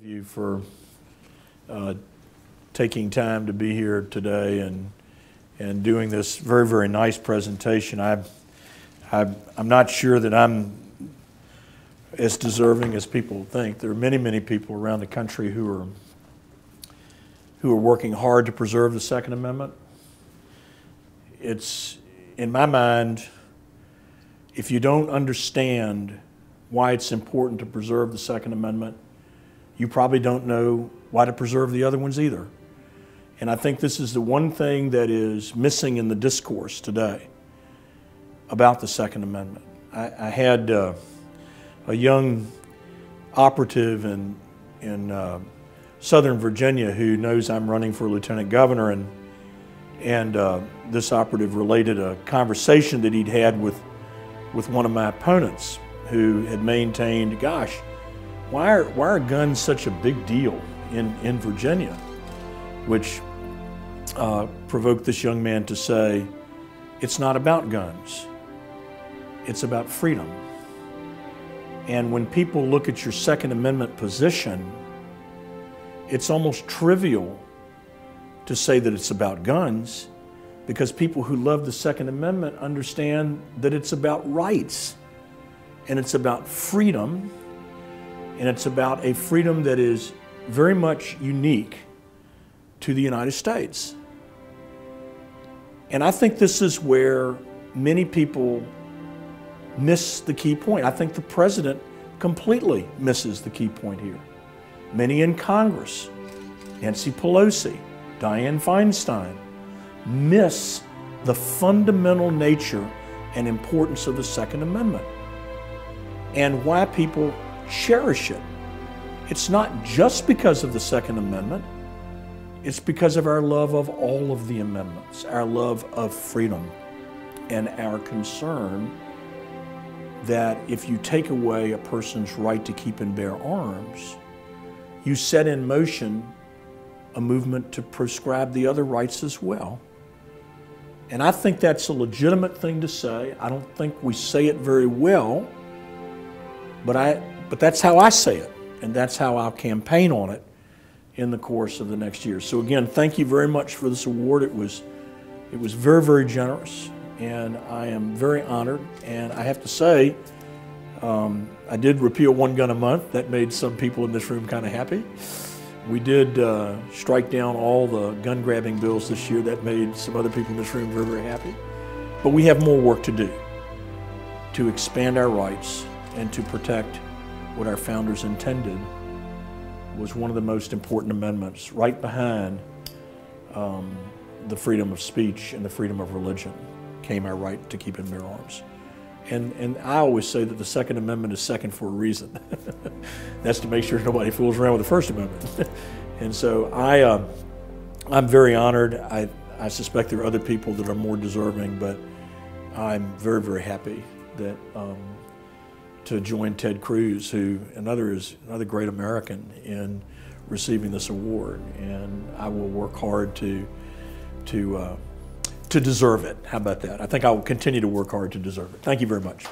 You for taking time to be here today and doing this very, very nice presentation. I'm not sure that I'm as deserving as people think. There are many, many people around the country who are working hard to preserve the Second Amendment. It's, in my mind, if you don't understand why it's important to preserve the Second Amendment, you probably don't know why to preserve the other ones either. And I think this is the one thing that is missing in the discourse today about the Second Amendment. I had a young operative in Southern Virginia who knows I'm running for lieutenant governor, and this operative related a conversation that he'd had with one of my opponents who had maintained, gosh, why are guns such a big deal in Virginia? Which provoked this young man to say, it's not about guns, it's about freedom. And when people look at your Second Amendment position, it's almost trivial to say that it's about guns, because people who love the Second Amendment understand that it's about rights, and it's about freedom, and it's about a freedom that is very much unique to the United States. And I think this is where many people miss the key point. I think the president completely misses the key point here. Many in Congress, Nancy Pelosi, Dianne Feinstein, miss the fundamental nature and importance of the Second Amendment and why people cherish it. It's not just because of the Second Amendment, it's because of our love of all of the amendments, our love of freedom, and our concern that if you take away a person's right to keep and bear arms, you set in motion a movement to prescribe the other rights as well. And I think that's a legitimate thing to say. I don't think we say it very well, but that's how I say it, and that's how I'll campaign on it in the course of the next year. So again, thank you very much for this award. It was very, very generous, and I am very honored. And I have to say, I did repeal one gun a month. That made some people in this room kind of happy. We did strike down all the gun grabbing bills this year. That made some other people in this room very, very happy. But we have more work to do to expand our rights and to protect what our founders intended was one of the most important amendments, right behind the freedom of speech and the freedom of religion came our right to keep and bear arms. And I always say that the Second Amendment is second for a reason. That's to make sure nobody fools around with the First Amendment. And so I'm very honored. I suspect there are other people that are more deserving, but I'm very, very happy that to join Ted Cruz, who is another great American, in receiving this award. And I will work hard to deserve it. How about that? I think I will continue to work hard to deserve it. Thank you very much.